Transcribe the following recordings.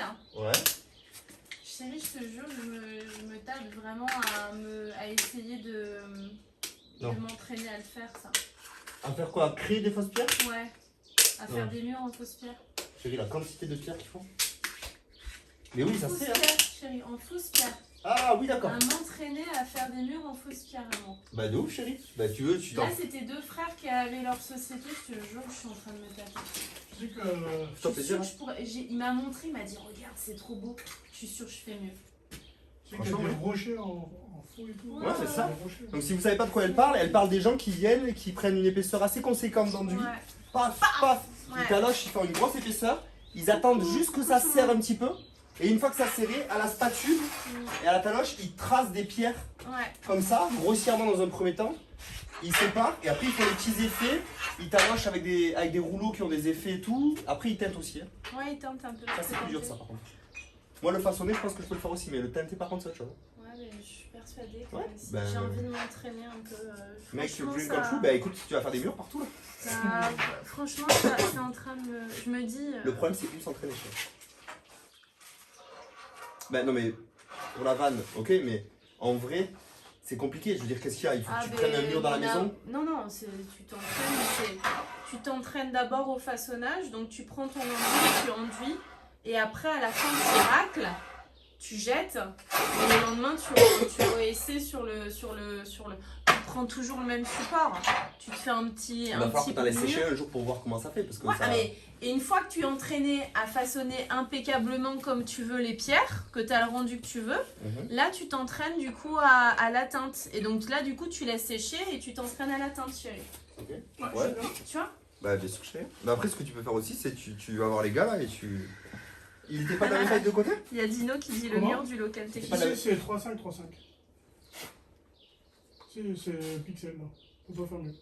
là. Ouais. Chérie, je te jure, je me tape vraiment à essayer de m'entraîner à le faire, ça. À faire quoi? À créer des fausses pierres? Ouais. À faire des murs en fausses pierres. Chérie, la quantité de pierres qu'il faut. Mais oui, ça fausses c'est. Hein. Pierres, chérie, en fausses pierres. Ah oui, d'accord. À m'entraîner à faire des murs en fausses pierres, vraiment. Bah de ouf, chérie. Bah tu veux, tu t'en. Là, c'était 2 frères qui avaient leur société, je te jure, je suis en train de me taper. Je sais que. Je t'en fais dire. Il m'a montré, il m'a dit, regarde, c'est trop beau. Je suis sûre que je fais mieux. Je sais qu'il y a des rochers en faux et tout. Ouais, c'est ça. Rochers. Donc si vous savez pas de quoi elle parle des gens qui viennent et qui prennent une épaisseur assez conséquente d'enduit. Ouais. Paf, paf. Ouais. Ils talochent, ils font une grosse épaisseur. Ils attendent juste que ça serre un petit peu. Et une fois que ça serré, à la spatule et à la taloche, ils tracent des pierres Ouais. comme ça, grossièrement dans un premier temps. Ils séparent et après ils font les petits effets. Ils talochent avec des rouleaux qui ont des effets et tout. Après ils teintent aussi. Hein. Ouais, il teinte un peu. Ça c'est plus dur ça par contre. Moi le façonner, je pense que je peux le faire aussi, mais le teinter par contre c'est autre chose. Ouais, mais je suis persuadée que Ouais, si ben, j'ai envie de m'entraîner un peu. Mec, Franchement, dream ça- come true, bah écoute, tu vas faire des murs partout là. Franchement, c'est en train de me. Je me dis. Le problème c'est où s'entraîner chez. Bah non mais pour la vanne, ok, mais en vrai c'est compliqué. Je veux dire, qu'est-ce qu'il y a? Il faut que tu prennes un mur dans la maison. Non, non, tu t'entraînes d'abord au façonnage, donc tu prends ton enduit, tu enduis, et après à la fin tu racles, tu jettes, et le lendemain tu réessais sur le. Tu prends toujours le même support. Tu te fais un petit. Il va falloir que tu laisses sécher un jour pour voir comment ça fait. Parce que Ouais, ça... mais, et une fois que tu es entraîné à façonner impeccablement comme tu veux les pierres, que tu as le rendu que tu veux, là tu t'entraînes du coup à la teinte. Et donc là du coup tu laisses sécher et tu t'entraînes à la teinte, chérie. Ok. Ouais. Tu vois? Bah bien sûr, chérie. Mais après ce que tu peux faire aussi, c'est tu vas voir les gars là et tu. Il était pas dans les tailles de côté? Il y a Dino qui dit le Comment mur du local Si, technique. c'est 3,5, 3,5. Si, c'est pixel là. Faut pas faire mieux.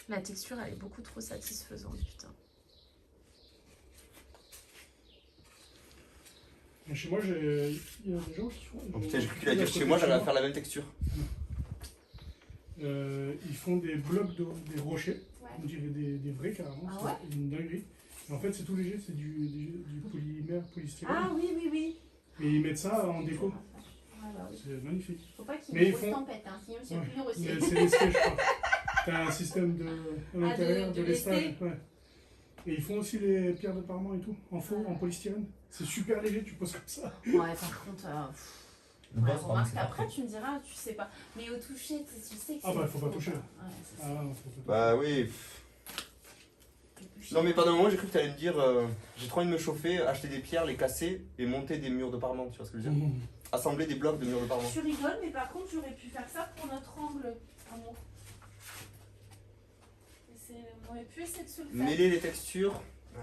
La texture elle est beaucoup trop satisfaisante, putain. Et chez moi, il y a des gens qui font. Oh, putain, j'ai cru qu'il allait dire chez moi, j'allais faire la même texture. Ils font des blocs, des rochers, Ouais. on dirait des vrais carrément. Ah c'est ouais une dinguerie. Et en fait, c'est tout léger, c'est du polymère, polystyrène. Ah oui, oui, oui. Et ils mettent ça en déco. Ah bah oui. C'est magnifique. Faut pas qu'il Mais y ait ils une grosse font- tempête, hein, sinon c'est Ouais. plus dur aussi. Mais c'est lesté, je crois. T'as un système à l'intérieur de de lestage. lesté. Ouais. Et ils font aussi les pierres de parement et tout, en faux, en polystyrène. C'est super léger, tu poses comme ça. Ouais, par contre, ouais, remarque, après tu me diras, tu sais pas. Mais au toucher, tu sais que Ah bah, faut pas toucher. Ouais, c'est ça. Ah non, faut Bah oui. Non mais pendant un moment j'ai cru que tu allais me dire j'ai trop envie de me chauffer, acheter des pierres, les casser et monter des murs de parement, tu vois ce que je veux dire? Assembler des blocs de murs de parement. Tu rigoles, mais par contre, j'aurais pu faire ça pour notre angle, amour. On aurait pu essayer de se le faire. Mêler les textures. Ouais.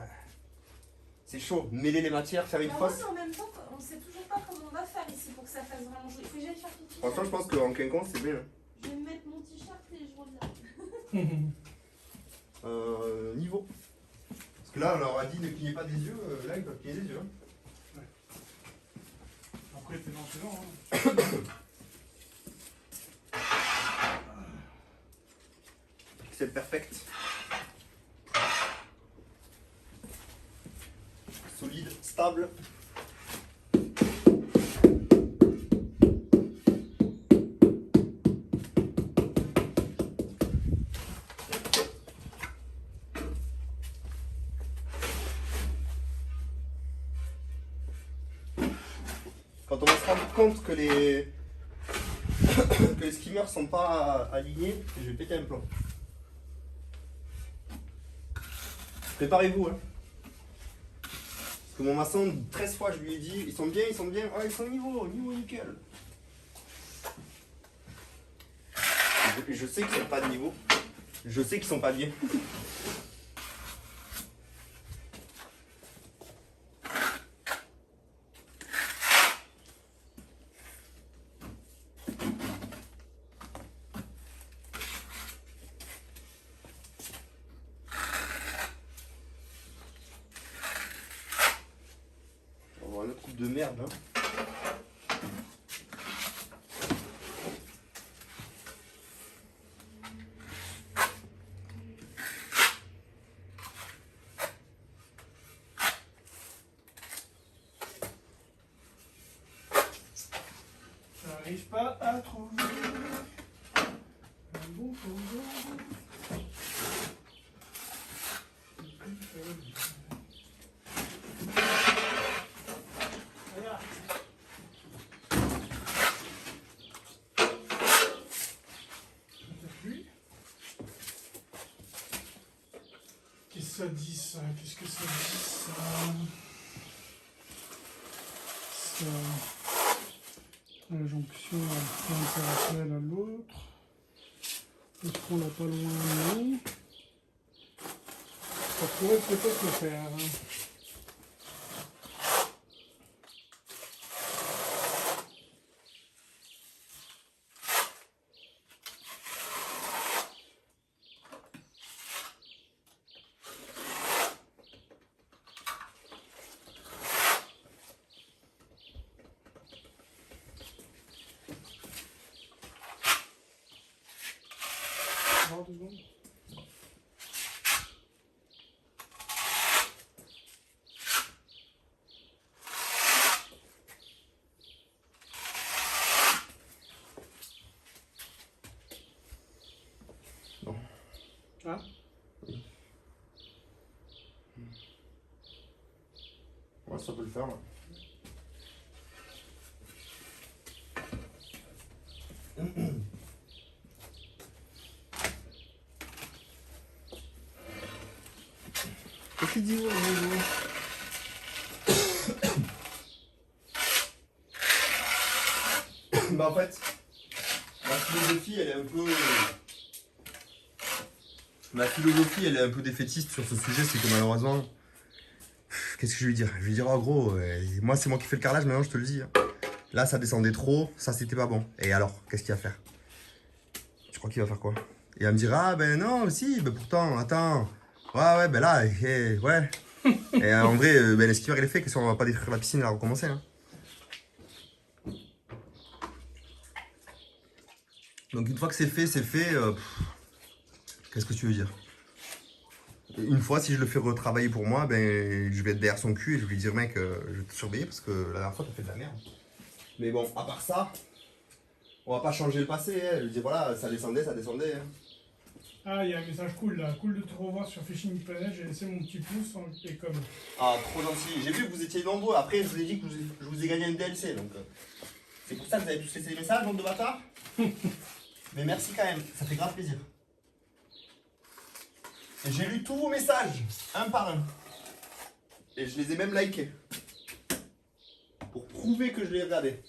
C'est chaud. Mêler les matières, faire une Bah fosse. ouais, mais en même temps, on sait toujours pas comment on va faire ici pour que ça fasse vraiment joli. Il faut que j'aille faire pipi. Franchement je pense qu'en quinconce c'est bien. Je vais me mettre mon t-shirt et je reviens. Niveau. Parce que là on leur a dit ne clignez pas des yeux, là ils peuvent cligner des yeux. Hein. Après, t'es dans ce genre. Pixel perfect. Solide, stable. Quand on va se rendre compte que les que les skimmers sont pas alignés, je vais péter un plomb. Préparez-vous, hein. Parce que mon maçon, 13 fois, je lui ai dit, ils sont bien, ah, ils sont au niveau nickel. Je sais qu'ils sont pas de niveau. Je sais qu'ils sont pas bien. On va avoir une autre coupe de merde, hein. J'arrive pas à trouver un bon photo. Regarde. Qu'est-ce que ça dit ça? Qu'est-ce que ça dit ça? Ça. La jonction opérationnelle à l'autre. Est-ce qu'on l'a pas loin? Non. Ça pourrait peut-être le faire. Hein. Voir 2 secondes. Non. Hein? Ouais, ça peut le faire. Ouais. Qu'est-ce qu'il dit, ouais, bah en fait, ma philosophie elle est un peu... défaitiste sur ce sujet, c'est que malheureusement... Qu'est-ce que je vais lui dire? Je vais lui dire, oh gros, moi c'est moi qui fais le carrelage, maintenant je te le dis. Hein. Là ça descendait trop, ça c'était pas bon. Et alors, qu'est-ce qu'il va faire? Tu crois qu'il va faire quoi? Et elle me dira, ah ben non, si, ben pourtant, attends... Ouais, ben là, ouais. Et en vrai, ben, l'esquiveur il est fait, que si on va pas détruire la piscine et la recommencer. Hein. Donc une fois que c'est fait, qu'est-ce que tu veux dire? Et une fois, si je le fais retravailler pour moi, ben je vais être derrière son cul et je vais lui dire, mec, je vais te surveiller parce que la dernière fois, t'as fait de la merde. Mais bon, à part ça, on va pas changer le passé. Hein. Je lui dis, voilà, ça descendait. Hein. Ah, il y a un message cool là. Cool de te revoir sur Fishing Planet. J'ai laissé mon petit pouce et comme. Ah, trop gentil. J'ai vu que vous étiez nombreux. Après, je vous ai dit que je vous ai gagné un DLC. Donc, c'est pour ça que vous avez tous laissé des messages, bande de bâtards. Mais merci quand même. Ça fait grave plaisir. Et j'ai lu tous vos messages, un par un. Et je les ai même likés. Pour prouver que je les ai regardés.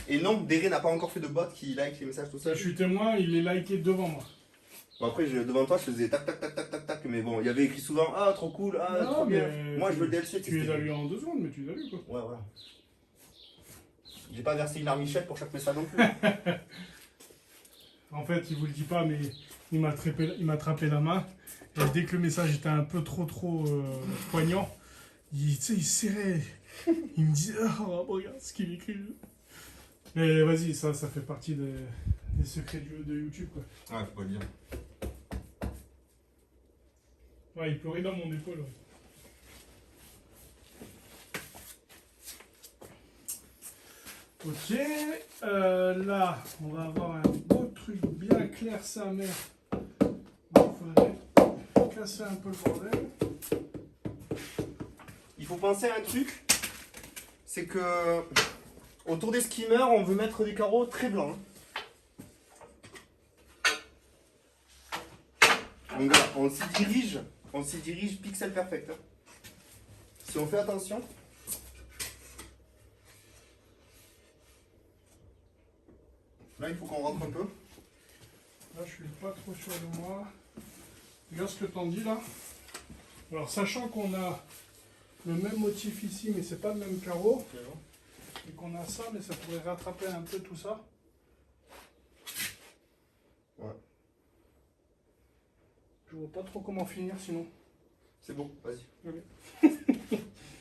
Et non, Deré n'a pas encore fait de bot qui like les messages tout seul. Je suis témoin, il est liké devant moi. Bon après, devant toi, je faisais tac tac tac tac tac tac, mais bon, il y avait écrit souvent ah trop cool, ah non, trop bien. mais Moi je veux le DLC. Tu les as lus en 2 secondes, mais tu les as lus quoi. Ouais, voilà. J'ai pas versé une larmichette pour chaque message non plus. En fait, il vous le dit pas, mais il m'a attrapé la main. Et dès que le message était un peu trop poignant, il serrait. Il me dit oh, regarde ce qu'il écrit. Mais vas-y, ça fait partie des secrets de YouTube quoi. Ah, faut pas le dire. Ouais, il pleurait dans mon épaule. Ouais. Ok, là, on va avoir un beau truc bien clair sa mère. Il faudrait casser un peu le bordel. Il faut penser à un truc, c'est que autour des skimmers, on veut mettre des carreaux très blancs. Donc voilà, on s'y dirige pixel perfect. Hein. Si on fait attention. Là, il faut qu'on rentre un peu. Là, je suis pas trop sûr de moi. Regarde ce que t'en dis là. Alors, sachant qu'on a le même motif ici, mais c'est pas le même carreau. Et qu'on a ça, mais ça pourrait rattraper un peu tout ça. Ouais. Je vois pas trop comment finir sinon. C'est beau, vas-y. Okay.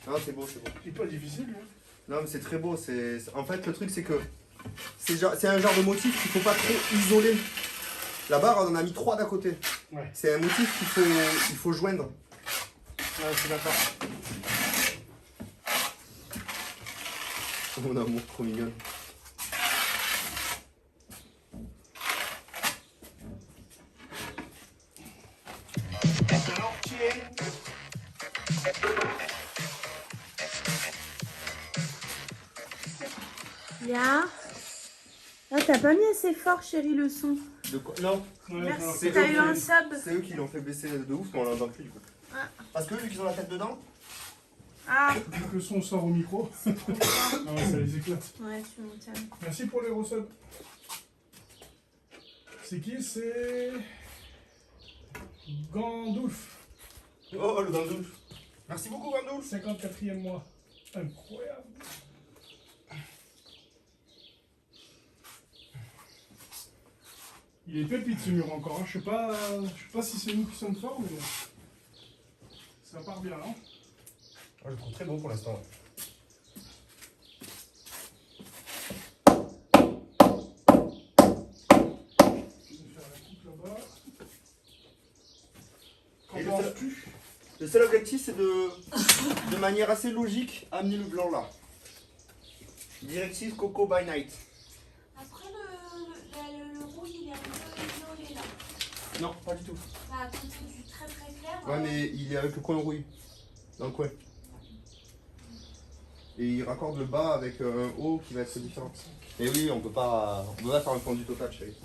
Non, c'est beau, c'est beau. C'est pas difficile, hein. Non, mais c'est très beau. En fait, le truc, c'est que c'est un genre de motif qu'il faut pas trop isoler. La barre, on en a mis 3 d'à côté. Ouais. C'est un motif qu'il faut joindre. Ouais, je suis d'accord. Mon amour, trop mignonne. Ya. Ah, t'as pas mis assez fort, chérie, le son. De quoi? Non, Ouais, Merci, alors, c'est t'as eux eu qui- un sub. c'est eux qui l'ont fait baisser de ouf, mais on l'a dans le cul du coup. Ah. Parce que vu qu'ils ont la tête dedans, Ah, vu que le son sort au micro, trop bien. ah ouais, ça les éclate. Ouais, tu m'étonnes. Merci pour les resubs. C'est qui? C'est. Gandulf. oh le Gandalf. Merci beaucoup Gandalf. 54e mois. Incroyable. Il est pépite ce mur encore. Hein. Je sais pas si c'est nous qui sommes forts, mais ça part bien. Hein. Je le trouve très beau pour l'instant. Je vais faire la coupe là-bas. Qu'en Et le penses-tu? Le seul objectif, c'est de manière assez logique, amener le blanc là. Directive Coco by Night. Après, le rouge, il est un peu violet là. Non, pas du tout. Bah, à côté du très très clair. Ouais, mais il est avec le coin rouille. Dans le coin. Et il raccorde le bas avec un haut qui va être différent. Et oui, on peut pas faire un fondu total, chérie.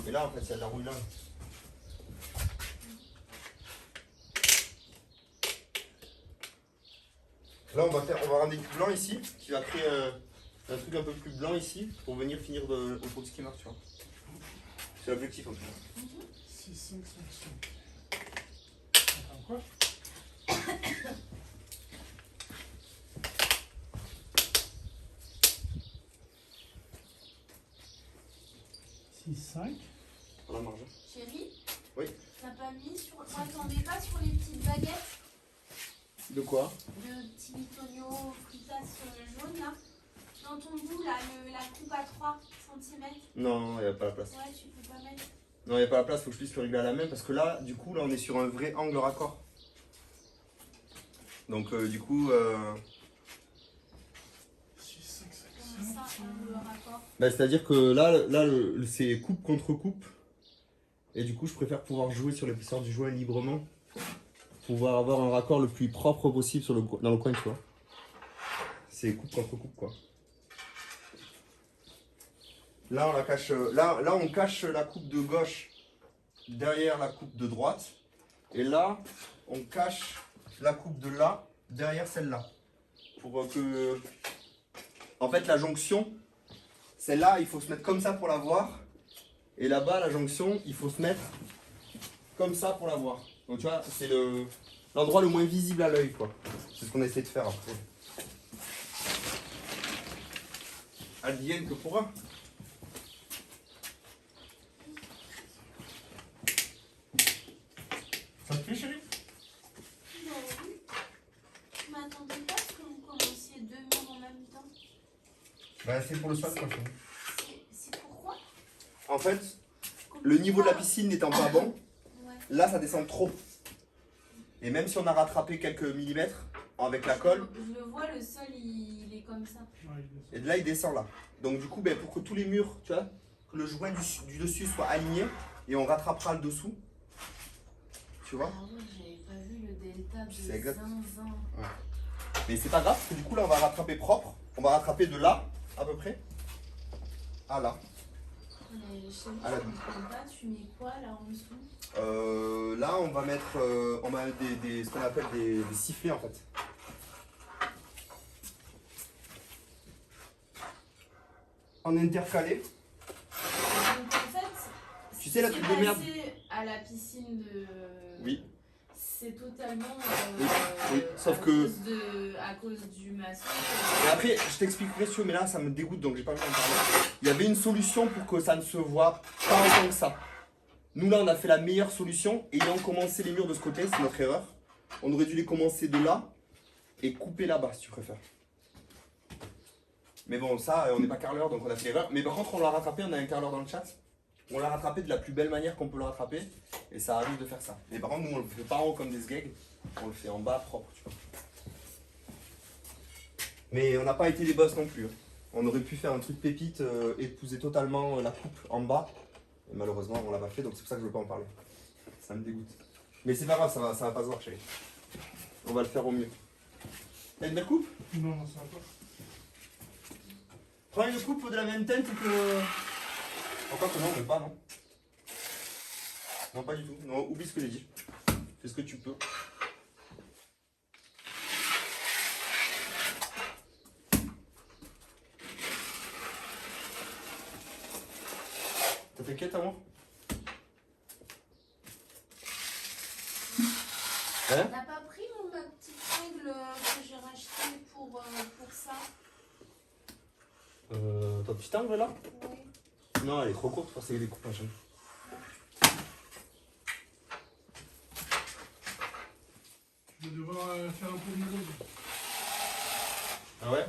Mais là, en fait, il y a de la rouille là. Là, on va ramener du blanc ici, qui va créer un truc un peu plus blanc ici, pour venir finir autour du skimmer, tu vois. C'est l'objectif en tout cas. 6, 5, 5, 5. Attends, quoi? Six, 5. Pour la marge. Chérie. Oui. T'as pas mis sur. M'attendez pas sur les petites baguettes De quoi? de petits mitonio fritas jaunes là. Dans ton bout là, la coupe à 3 cm. Non, il n'y a pas la place. Ouais, tu peux pas mettre. Non, il n'y a pas la place, faut que je puisse le régler à la main parce que là, du coup, là, on est sur un vrai angle raccord. Donc, du coup, 6, 5, 5, Comme ça, le raccord. bah, c'est-à-dire que là c'est coupe contre coupe. Et du coup, je préfère pouvoir jouer sur l'épaisseur du joint librement. Pouvoir avoir un raccord le plus propre possible dans le coin, tu vois. C'est coupe contre coupe, quoi. Là, on la cache. Là, on cache la coupe de gauche derrière la coupe de droite. Et là, on cache la coupe de là derrière celle-là. Pour que. En fait, la jonction, celle-là, il faut se mettre comme ça pour la voir. Et là-bas, la jonction, il faut se mettre comme ça pour la voir. Donc, tu vois, c'est l'endroit le moins visible à l'œil, quoi. C'est ce qu'on essaie de faire après. Advienne que pourra. Ça te plaît, chérie? Bah oui. Je m'attendais pas à ce que vous commenciez deux murs en même temps. Bah, c'est pour le sol, quoi, chérie. C'est pourquoi? En fait, le niveau de la piscine n'étant pas bon, Ouais. là, ça descend trop. Et même si on a rattrapé quelques millimètres avec la colle, Je le vois, le sol il est comme ça. et de là, il descend là. Donc, du coup, ben, pour que tous les murs, tu vois, que le joint du dessus soit aligné, et on rattrapera le dessous. Tu vois? Ah ouais, j'avais pas vu le delta de C'est exact. zinzin. Mais c'est pas grave, parce que du coup, là, on va rattraper propre. On va rattraper de là, à peu près, à là. Mais chérie, Ah, là. je comprends pas, tu mets quoi là en dessous? Là, on va mettre, ce qu'on appelle des sifflets, en fait. En intercalé. Donc en fait, Tu sais, la ce qui truc est de merde. passé à la piscine de. Oui. C'est totalement. Oui, sauf que- à cause du maçon. Et après, je t'expliquerai si tu veux, mais là, ça me dégoûte, donc j'ai pas envie d'en parler. Il y avait une solution pour que ça ne se voit pas autant que ça. Nous, là, on a fait la meilleure solution. Ayant commencé les murs de ce côté, c'est notre erreur. On aurait dû les commencer de là et couper là-bas, si tu préfères. Mais bon, ça, on n'est pas carreleur, donc on a fait l'erreur. Mais par contre, on l'a rattrapé, on a un carreleur dans le chat. On l'a rattrapé de la plus belle manière qu'on peut le rattraper. Et ça arrive de faire ça. Mais par contre, nous, on le fait pas en haut comme des sgegs. On le fait en bas propre, tu vois. Mais on n'a pas été des boss non plus. Hein. On aurait pu faire un truc pépite, épouser totalement la coupe en bas. Et malheureusement, on l'a pas fait, donc c'est pour ça que je veux pas en parler. Ça me dégoûte. Mais c'est pas grave, ça va pas se voir, chérie. On va le faire au mieux. T'as une belle coupe? Non, non, ça va pas. Prends une coupe de la même teinte que... Encore que non, mais pas, non. Non, pas du tout. Non, oublie ce que j'ai dit. Fais ce que tu peux. T'as fait quête, amour? Hein? T'as pas pris ma petite règle que j'ai rachetée pour ça? Ta petite angle là? Oui. Non, elle est trop courte pour essayer des coupes machin. Je vais devoir faire un peu de nouveau. Ah ouais?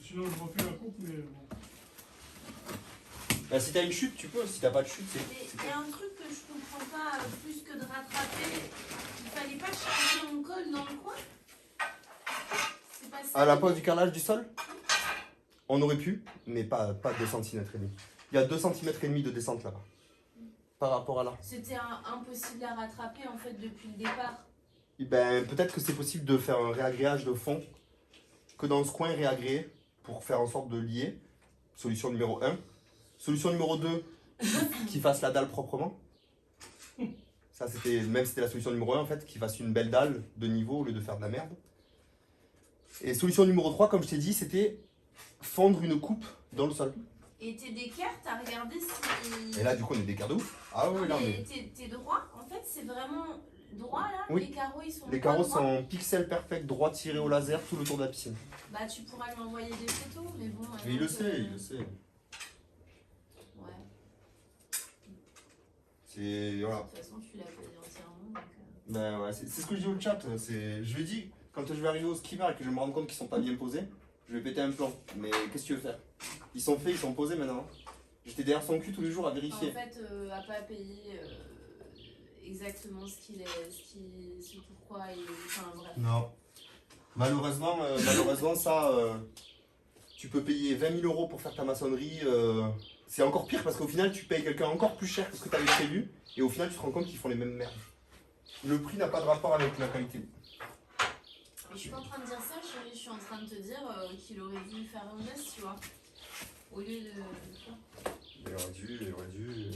Sinon, je refais la coupe, mais bon. Bah, si t'as une chute, tu peux. Si t'as pas de chute, c'est. Mais il y a un truc que je comprends pas, plus que de rattraper. Il fallait pas changer mon col dans le coin? C'est pas ça? À la pause du carrelage du sol? On aurait pu, mais pas 2 cm et demi. Il y a 2 cm et demi de descente là-bas. Par rapport à là. C'était impossible à rattraper en fait depuis le départ. Et ben, peut-être que c'est possible de faire un réagréage de fond. Que dans ce coin réagréé. Pour faire en sorte de lier. Solution numéro 1. Solution numéro 2. Qu'il fasse la dalle proprement. Ça c'était, même c'était la solution numéro 1 en fait. Qu'il fasse une belle dalle de niveau au lieu de faire de la merde. Et solution numéro 3, comme je t'ai dit, c'était fondre une coupe dans le sol. Et tes d'équerre, t'as regardé si... Et là, du coup, on est d'écart de ouf. Ah oui, là, on est... T'es droit, en fait, c'est vraiment droit là. Oui. Les carreaux, ils sont Les pas carreaux droits. sont pixel perfect, droit tiré au laser, tout le tour de la piscine. Bah, tu pourras lui envoyer des photos, mais bon. Mais il le sait, il le sait. Ouais. C'est... Voilà. De toute façon, tu l'as payé entièrement. Donc, Ben ouais, c'est ce que je dis au chat. Je lui ai dit, quand je vais arriver au ski bar et que je me rends compte qu'ils sont pas bien posés, je vais péter un plan. Mais qu'est-ce que tu veux faire? Ils sont faits, ils sont posés maintenant. J'étais derrière son cul tous les jours à vérifier. En fait, à pas payer exactement ce qu'il est, ce pourquoi il... Enfin, bref. Non. Malheureusement ça, tu peux payer 20 000 € pour faire ta maçonnerie. C'est encore pire parce qu'au final, tu payes quelqu'un encore plus cher que ce que tu avais prévu. Et au final, tu te rends compte qu'ils font les mêmes merdes. Le prix n'a pas de rapport avec la qualité. Mais je suis pas en train de dire ça, chérie, je suis en train de te dire qu'il aurait dû faire un geste, tu vois. Au lieu de... Il aurait dû.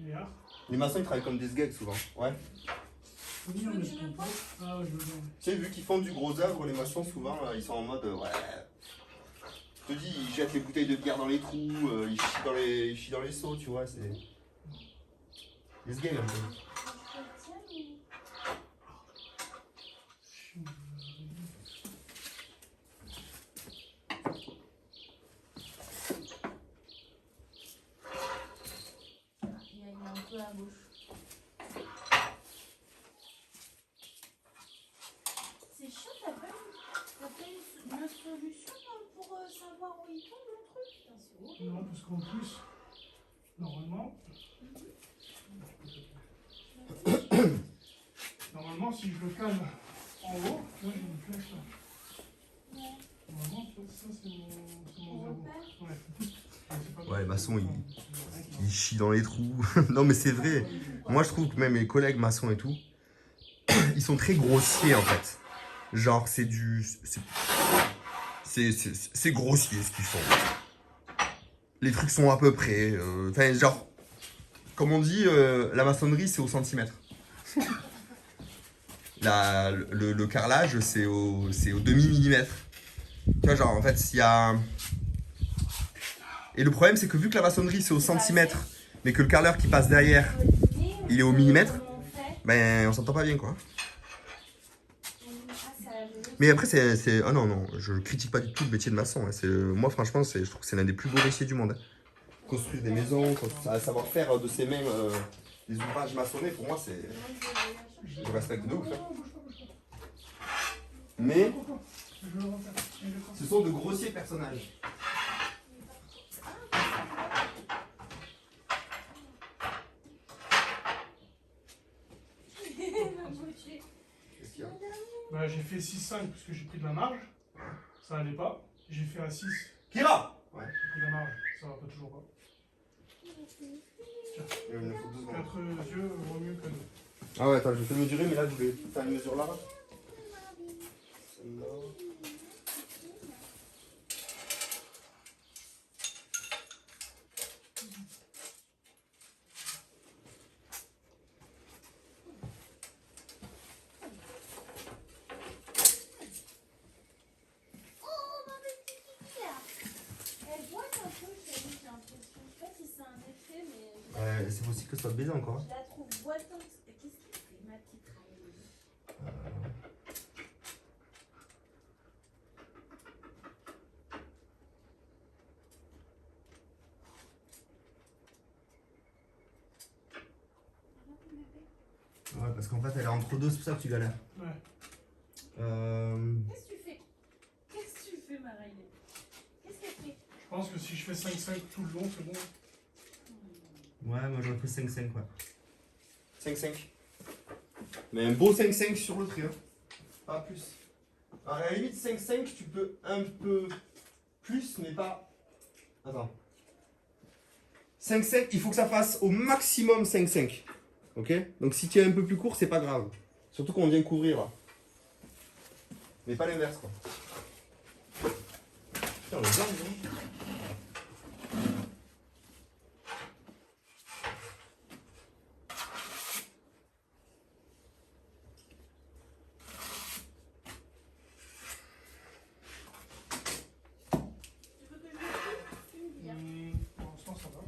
Et là, Les maçons, ils travaillent comme des sgeeks souvent. Ouais. faut Tu dire, veux mais que je je me comprends. pose? Ah ouais, je veux bien. Tu sais, vu qu'ils font du gros œuvre, les maçons, souvent, ils sont en mode ouais. Je te dis, ils jettent les bouteilles de bière dans les trous, ils chient dans les seaux, tu vois. C'est. Les sgeeks un peu. Il y a un peu à gauche. C'est chiant, t'as pas une solution pour savoir où il tombe le truc? Putain, c'est horrible. Non, parce qu'en plus, normalement, si je le calme en haut, tu vois, j'ai une flèche là. Ouais. Normalement, tu vois, ça c'est mon Mon zéro. repère. Ouais. Mais c'est pas Ouais, les maçons, grave. ils chient dans les trous. Non, mais c'est vrai. Moi, je trouve que même mes collègues maçons et tout, ils sont très grossiers en fait. Genre, c'est du. C'est grossier ce qu'ils font. Les trucs sont à peu près. Enfin, genre, comme on dit, la maçonnerie c'est au centimètre. Le carrelage c'est au demi-millimètre. Tu vois, genre, en fait, s'il y a. Et le problème, c'est que vu que la maçonnerie c'est au centimètre, mais que le carreleur qui passe derrière, il est au millimètre, ben on s'entend pas bien quoi. Mais après, c'est. Ah non, non, je critique pas du tout le métier de maçon. Hein. Moi, franchement, je trouve que c'est l'un des plus beaux métiers du monde. Hein. Construire des maisons, savoir faire de ses mains des ouvrages maçonnés, pour moi, c'est. Je respecte de ouf. Hein. Mais ce sont de grossiers personnages. Qu'est-ce qu'il y a? Bah, j'ai fait 6-5 parce que j'ai pris de la marge. Ça allait pas. J'ai fait à 6. Kira! Ouais. J'ai pris de la marge. Ça va pas toujours pas. Il me faut 2 secondes. 4 yeux vaut mieux que 2. Ah ouais, attends, je vais te mesurer, mais là, je voulais faire une mesure là. Celle-là. c'est possible que ce soit baisé encore. Je la trouve boitante. Qu'est-ce qu'elle fait, ma petite Raël? Ouais, parce qu'en fait, elle est entre deux, c'est pour ça que tu galères. Ouais. Qu'est-ce que tu fais? Qu'est-ce que tu fais, ma Raël? Qu'est-ce qu'elle fait? Je pense que si je fais 5-5 tout le long, c'est bon. Ouais, moi j'aurais fait 5-5, ouais. 5-5. Mais un beau 5-5 sur le tri, hein. Pas plus. À la limite, 5-5, tu peux un peu plus, mais pas. Attends. 5-5, il faut que ça fasse au maximum 5-5. Ok? Donc si tu es un peu plus court, c'est pas grave. Surtout qu'on vient couvrir là. Mais pas l'inverse, quoi. Putain, on est bien, hein. Tu veux que je le tu me dis, hein. Pour l'instant, ça va.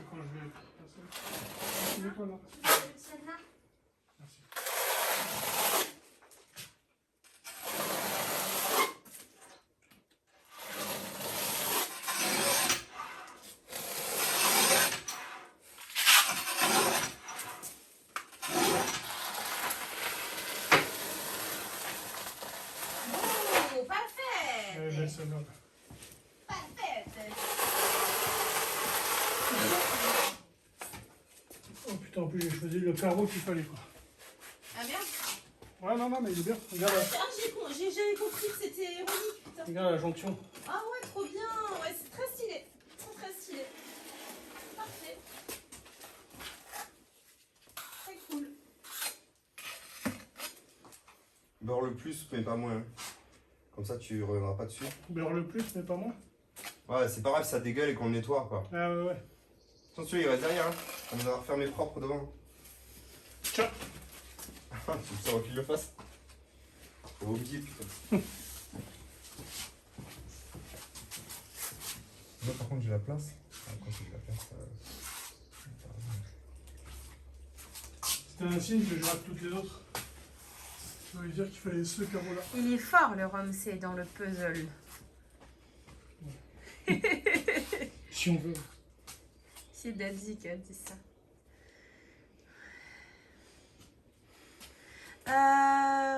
Quand je vais passer. Tu veux quoi là? Tu veux le tien là? Merci. Oh, parfait! Elle est belle celle-là. Parfait! Oh putain, en plus j'ai choisi le carreau qu'il fallait quoi. Ah merde! Ouais, non, mais il est bien. Regarde, Ah, j'avais compris que c'était ironique, putain. regarde la jonction. Ah ouais, trop bien! Ouais, c'est très stylé. Très stylé. Parfait. Très cool. Beurre le plus, mais pas moins. Comme ça, tu reviendras pas dessus. Beurre le plus, mais pas moins. Ouais, c'est pas grave si ça dégueule et qu'on le nettoie, quoi. Ah ouais. Attention, il reste derrière, hein. On va refermer propre devant. Tiens. Tu veux savoir qu'il le fasse? Faut oublier, putain. Moi, par contre, j'ai la place. Quand j'ai la place, C'était un signe que je rate toutes les autres. Ça veut dire qu'il fallait ce carreau-là. Il est fort le Ramsey dans le puzzle. Si on veut. C'est Daddy qui a dit ça.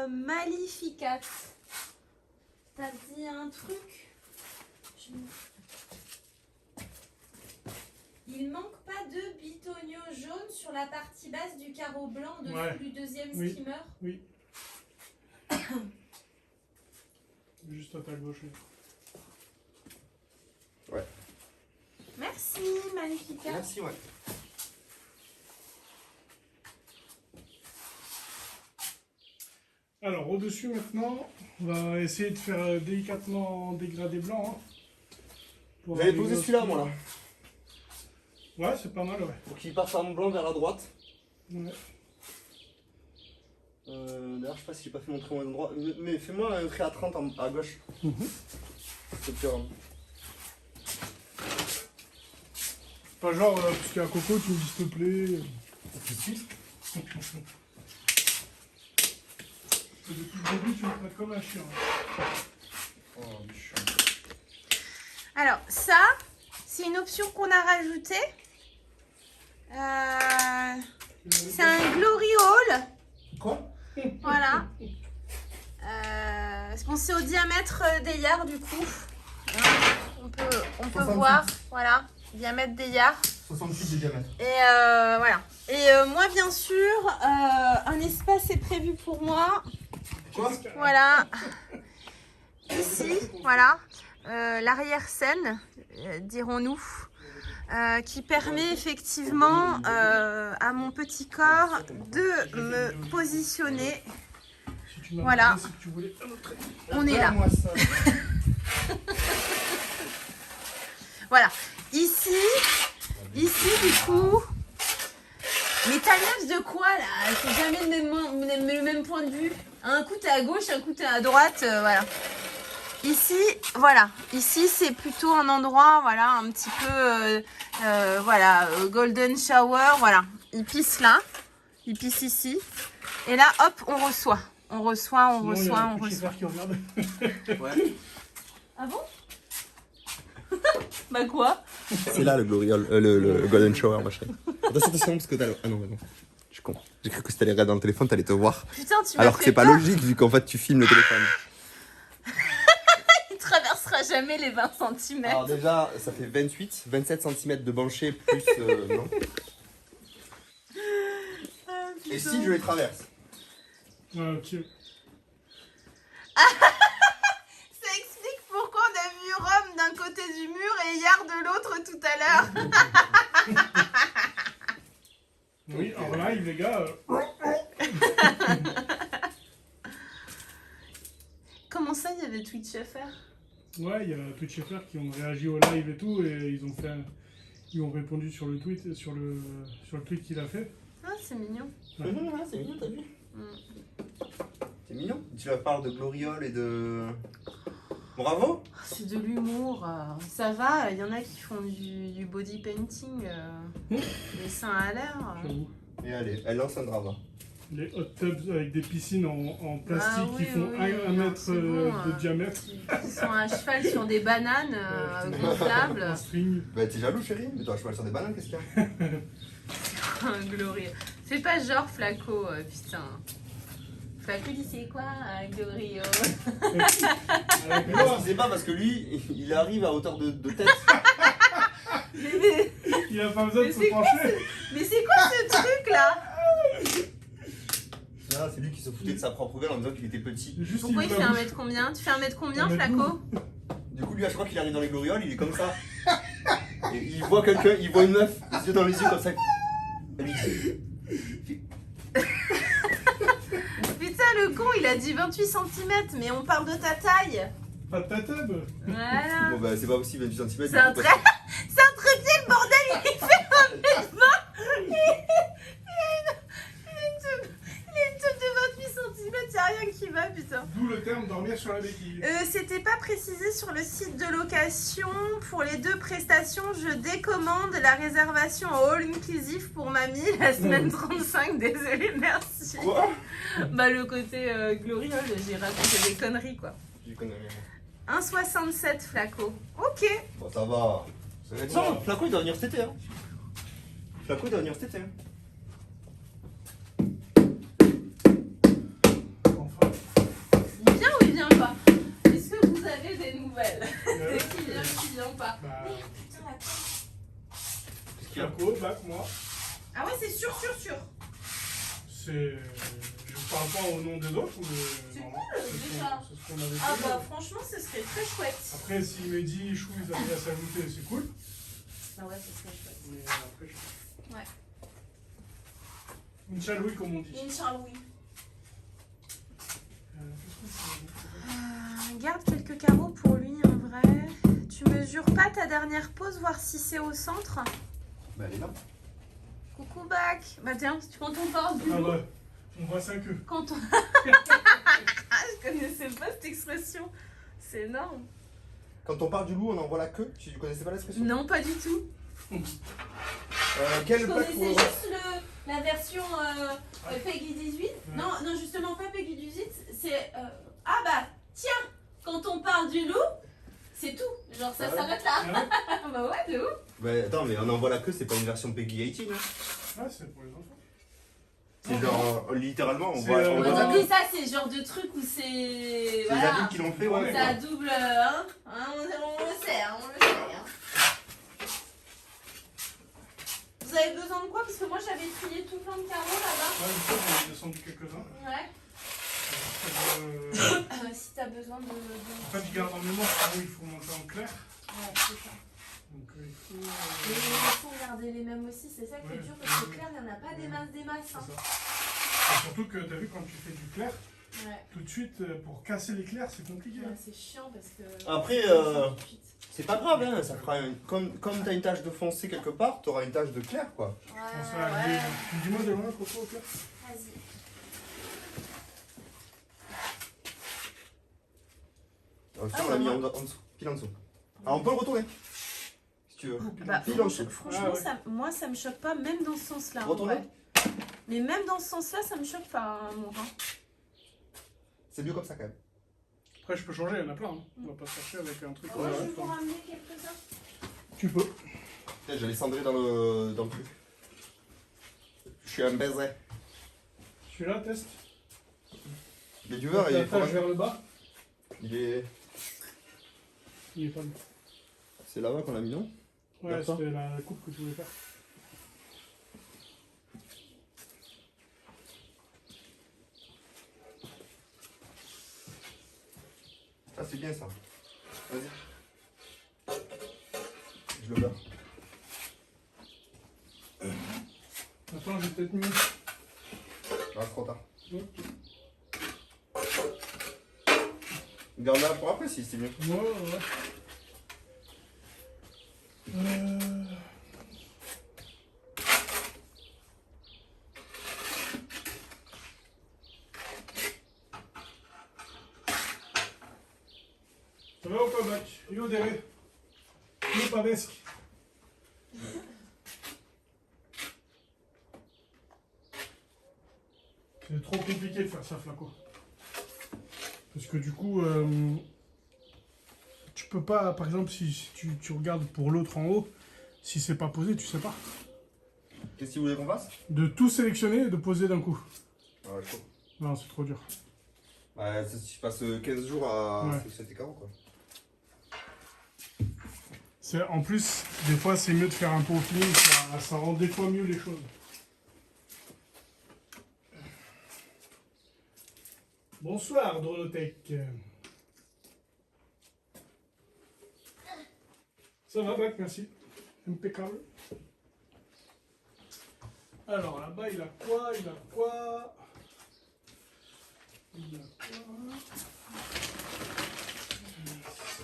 Magnificat. T'as dit un truc? Il manque pas de bitonio jaune sur la partie basse du carreau blanc dessous Ouais. du deuxième Oui. skimmer. Oui. Juste à ta gauche. Merci, Magnificat. merci, ouais. Alors, au-dessus maintenant, on va essayer de faire délicatement dégradé blanc. Hein, pour J'avais arriver posé au celui-là, skimmer. moi, là. Ouais, c'est pas mal, ouais. Pour qu'il passe en blanc vers la droite. Ouais. D'ailleurs, je sais pas si j'ai pas fait mon trait au bon endroit. Mais fais-moi un trait à 30 à gauche. C'est plus rare. Pas genre, parce qu'il y a un coco, tu me dis s'il te plaît. Tout de suite. Depuis le début, tu me traites comme un chien. Oh, bichon. Alors, ça, c'est une option qu'on a rajoutée. C'est un Glory Hall. Quoi? Voilà. C'est au diamètre des yards du coup. On peut 68. voir. Voilà. Diamètre des yards. 68 de diamètre. Et voilà. Et moi, bien sûr, un espace est prévu pour moi. Quoi? Voilà. ici, voilà, l'arrière-scène, dirons-nous, qui permet effectivement à mon petit corps de me positionner. Si tu m'as Voilà. demandé, c'est que tu voulais un autre. On est là. Moi, ça. Voilà. Ici, du coup. Mais t'as l'air de quoi là? C'est jamais le même point de vue. Un coup t'es à gauche, un coup t'es à droite, voilà. Ici, voilà. Ici, c'est plutôt un endroit, voilà, un petit peu, voilà, golden shower, voilà. Il pisse là, il pisse ici. Et là, hop, on reçoit. On reçoit, on Sinon, il y a reçoit, un on petit reçoit. frère qui regarde. Ouais. Ah bon? Bah quoi? C'est là le gloriole, le golden shower, machin. Attention, parce que t'as le... Ah non, bah non. Je suis con. J'ai cru que si t'allais regarder dans le téléphone, t'allais te voir. Putain, tu m'as Alors que fait c'est pas peur. logique, vu qu'en fait, tu filmes le téléphone. Il traversera jamais les 20 cm. Alors déjà, ça fait 27 cm de bancher plus... non. Et si je les traverse? Ouais, ok. Ça explique pourquoi on a vu Rome d'un côté du mur et Yard de l'autre tout à l'heure. Oui, en live, les gars. Comment ça, il y avait Twitch FR? Ouais, il y a Twitch FR qui ont réagi au live et tout, et ils ont répondu sur le tweet, sur le tweet qu'il a fait. Ah, c'est mignon. C'est mignon, t'as vu? Mm. C'est mignon. Tu leur parles de gloriole et de... Bravo. C'est de l'humour. Ça va, il y en a qui font du body painting. Les seins à l'air. J'avoue. Et allez, elle lance un drama. Les hot tubs avec des piscines en plastique Ah oui, qui font oui, 1 non, mètre c'est bon, de diamètre. Qui sont à cheval sur des bananes gonflables. En string. Bah t'es jaloux chérie? Mais toi je peux aller sur des bananes, qu'est-ce qu'il y a? Glorieux. Fais pas genre Flaco, putain. Flaco dit c'est quoi, Glorio? Avec Mais moi. parce qu'il sait pas parce que lui, il arrive à hauteur de tête. mais Il a pas besoin de Mais se c'est quoi pencher. c'est quoi ce truc là? Non, c'est lui qui se foutait de sa propre gueule en disant qu'il était petit. Juste, Pourquoi il ouvre fait la 1 bouche. mètre combien? Tu fais 1 mètre combien, 1 mètre Flaco? Du coup, lui, à chaque fois qu'il arrive dans les glorioles, il est comme ça. Et il voit quelqu'un, il voit une meuf, les yeux dans les yeux comme ça. Elle lui dit, Putain, le con, il a dit 28 cm, mais on parle de ta taille. Pas de ta table. Voilà. bon bah c'est pas aussi 28 cm. C'est un trépied, le bordel, il fait 1 mètre 20. Il a une teub de 28 cm, y'a rien qui va, putain. D'où le terme dormir sur la béquille. C'était pas précisé sur le site de location. Pour les 2 prestations, je décommande la réservation en all inclusive pour mamie la semaine 35. Désolée, merci. Quoi? Bah, le côté gloriole, j'ai raconté des conneries quoi. J'y connais rien. 1,67 Flaco. Ok. Bon, ça va. Ça va être ça. Flaco, il doit venir cet été. Hein. Flaco, il doit venir cet été. Hein. Enfin. Il vient ou il vient pas? Est-ce que vous avez des nouvelles? Dès qu'il vient ou qu'il vient pas? Bah, Putain, la con. Qu'est-ce qu'il y a? Flaco, bac, moi. Ah ouais, c'est sûr. C'est. Je parle pas au nom des autres, mais. C'est non, cool, c'est ce déjà. qu'on- c'est ce qu'on avait Ah fait. bah franchement, ce serait très chouette. Après, s'il me dit chou, ils avaient à s'ajouter, c'est cool. Ah ouais, ce serait chouette. Mais après, je... Ouais. Une chalouille, comme on dit. Inch'Allah, oui. Qu'est-ce qu'on fait Garde quelques carreaux pour lui, en vrai. Tu mesures pas ta dernière pause, voir si c'est au centre? Bah, elle est là. Coucou, Bac. Bah tiens, quand on parle du Ah loup, ouais, on voit ça que. quand on... Je connaissais pas cette expression. C'est énorme. Quand on parle du loup, on en voit la queue. Tu connaissais pas l'expression? Non, pas du tout. Quel Je plat connaissais pour... juste la version Peggy 18. Non, justement pas Peggy 18. C'est... Ah bah, tiens, quand on parle du loup, c'est tout. Genre ça Ah ouais. s'arrête là. Ah ouais, Bah ouais, de ouf. Bah, attends, mais on en voit la queue, c'est pas une version Peggy 18. Hein. ah, c'est pour les enfants. C'est genre, littéralement, on C'est, voit... on ouais, voit On la dit queue. ça, c'est le genre de truc où c'est... C'est les Voilà. adultes qui l'ont fait, ouais. Ça double, hein, on le sait, on le sait. Hein. Vous avez besoin de quoi? Parce que moi j'avais trié tout plein de carreaux là-bas. Ouais, je sais, j'en ai descendu quelques-uns. Ouais. Si t'as besoin de... En fait, je garde en mémoire où il faut monter en clair. Ouais, c'est ça. Donc, il faut... Et il faut garder les mêmes aussi, c'est ça qui est dur, parce que clair, il n'y en a pas des masses. Hein. C'est ça. Et surtout que, t'as vu, quand tu fais du clair, Ouais. tout de suite, pour casser l'éclair, c'est compliqué. Ouais, c'est chiant parce que... Après, c'est pas grave, hein, ça fera comme t'as une tache de foncé quelque part, t'auras une tache de clair, quoi. Ouais. Dis-moi de loin, Coco, au clair. Vas-y. Ça, on l'a mis en dessous, pile en dessous. Alors, on peut le retourner, si tu veux. Bah, Pile en dessous. franchement, moi, ça me choque pas, même dans ce sens-là. Retourne. Ouais. Mais même dans ce sens-là, ça me choque pas, hein, mon rein. C'est mieux comme ça, quand même. Après, je peux changer, il y en a plein. Hein. On va pas chercher avec un truc. Moi, je vais vous ramener quelques-uns. Tu peux. Putain, j'allais cendrer dans le truc. Je suis un baiser. Celui-là, test. Il est du beurre et il est L'attache fromage. vers le bas. Il est... Il est pas bon. C'est là-bas qu'on l'a mis, non? Ouais, D'accord. c'était la coupe que tu voulais faire. Ah, c'est bien ça. Vas-y. Je le beurre. Attends, j'ai peut-être mis. Ah, trop tard. Ouais, Garde-la pour après si c'est mieux. ouais. Ça va ou pas, Bac? Io dere. Io paveschi. C'est trop compliqué de faire ça, Flaco. Parce que du coup, tu peux pas, par exemple, si tu regardes pour l'autre en haut, si c'est pas posé, tu sais pas. Qu'est-ce que vous voulez qu'on fasse? De tout sélectionner et de poser d'un coup. Ouais, chaud. Non, c'est trop dur. Bah, je passe 15 jours à Ouais. cet écart, quoi. En plus, des fois, c'est mieux de faire un peu au feeling, ça rend des fois mieux les choses. Bonsoir, Dronotech. Ça va, Bac, merci. Impeccable. Alors, là-bas, il a quoi? Il a quoi? Il a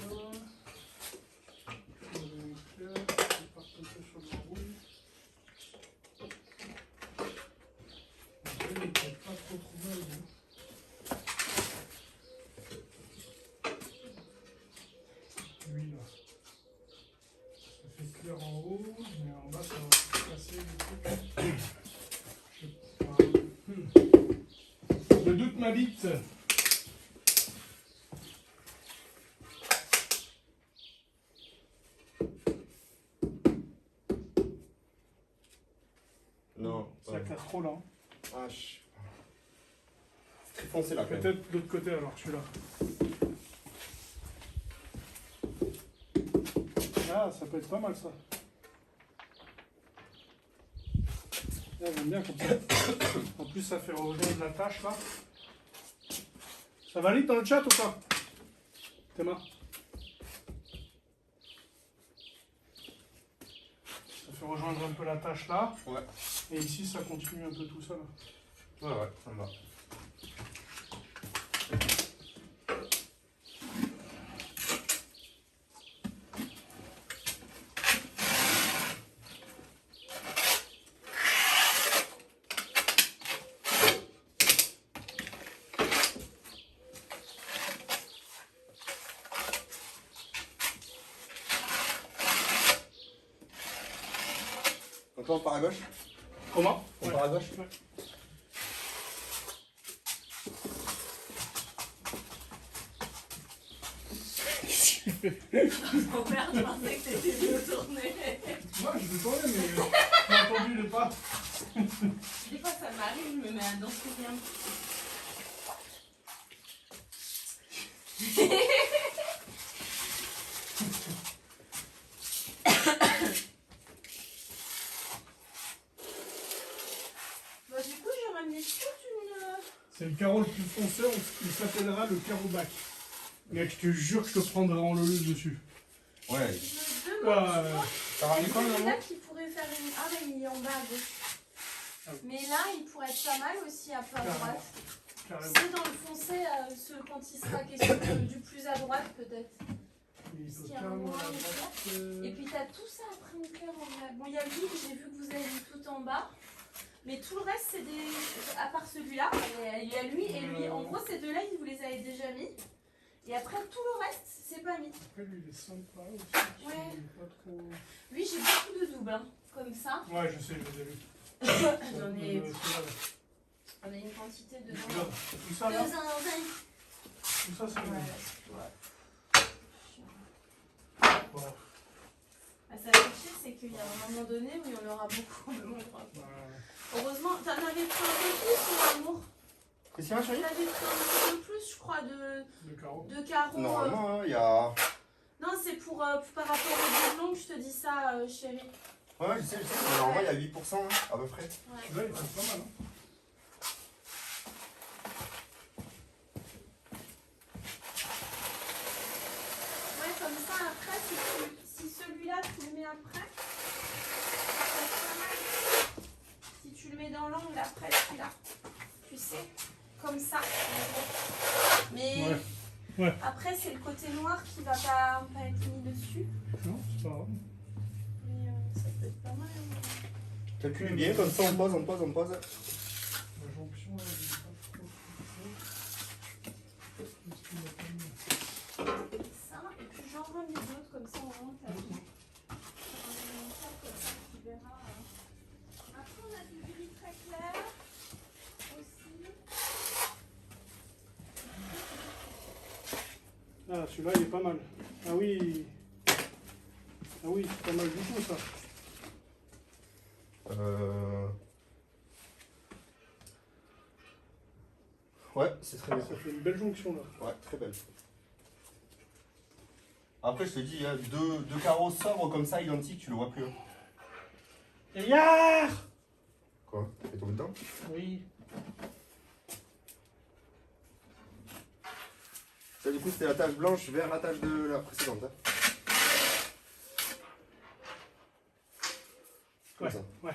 quoi? Lui là, ça fait clair en haut, mais en bas ça va passer le truc. Je sais pas. Je doute ma bite. Non. Ça casse trop là. Hein. Ah, c'est très foncé là, quand même. Peut-être de l'autre côté alors, celui-là. Ah, ça peut être pas mal ça. Là, j'aime bien comme ça. En plus, ça fait rejoindre la tâche là. Ça valide dans le chat ou pas? Théma. Ça fait rejoindre un peu la tâche là. Ouais. Et ici, ça continue un peu tout ça là. Ouais, ça me va. Donc là, on part à gauche. Comment? On part à gauche. Ouais. Oh merde, je pensais que t'étais de tourner. Moi, je vais tourner, mais j'ai entendu le pas. Des fois, ça m'arrive, je me mets à danser bien. Bah, du coup, j'ai ramené toute une C'est le carreau le plus foncé, il s'appellera le carreau bac. Mec, je te jure que je te prendrai en leu dessus. Ouais. Je me demande, Ah, tu vois, Ça va il quoi, y maman? là qui pourrait faire une. Ah, mais il est en bas à gauche. Ah oui. Mais là, il pourrait être pas mal aussi un peu à Carrément. droite. carrément. C'est dans le foncé, quand il sera question du plus à droite, peut-être. Il Parce peut qu'il y a un carrément noir, la un droite, Et puis t'as tout ça après en clair en vert. Bon, il y a lui que j'ai vu que vous avez mis tout en bas. Mais tout le reste, c'est des. À part celui-là, il y a lui et lui. En gros, ces deux-là, vous les avez déjà mis. Et après, tout le reste, c'est pas mis. Après, lui, il est sympa aussi. Ouais. Il est pas trop... Lui, j'ai beaucoup de doubles, hein, comme ça. Ouais, je sais, je les ai vus. J'en ai. Celui-là, là. On a une quantité Et dedans. puis là, tout ça, Deux là, zinzins. tout ça, c'est Ouais, bon. là, c'est toi. Voilà. Ah, ça fait chier, c'est qu'il y a un moment donné où il y en aura beaucoup au même endroit. Heureusement, t'en avais pris un peu plus, mon amour. Christian, chérie? T'avais pris un petit peu plus, je crois, Le carreau. de carreaux. Normalement, il y a. Non, c'est pour par rapport au doublon que je te dis ça, chérie. Ouais, je sais. Normalement, il y a 8%, hein, à peu près. Ouais. Celui-là, il fait pas mal, hein. Ouais, comme ça, après, si celui-là, tu le mets après, ça passe pas mal. Si tu le mets dans l'angle après celui-là, tu sais, comme ça. Mais Ouais. Ouais. après, c'est le côté noir qui va pas être mis dessus. Non, c'est pas grave. Mais ça peut être pas mal. Hein. Calcule bien, comme ça, on pose. La jonction, là, il est pas trop Ça, et puis j'en remis d'autres comme ça, au moins, t'as vu. Tu verras. Après, on a du gris très clair aussi. Ah, celui-là, il est pas mal. Ah oui. Ah oui, c'est pas mal du tout, ça. Ouais, c'est très bien. Ça fait une belle jonction, là. Ouais, très belle. Après, je te dis, hein, deux carreaux sobres comme ça, identiques, tu le vois plus. Hein. Et hier. Quoi? T'as fait tomber dedans? Oui. Ça, du coup, c'était la tache blanche vers la tache de la précédente. Hein. Comme Ouais, ça. ouais.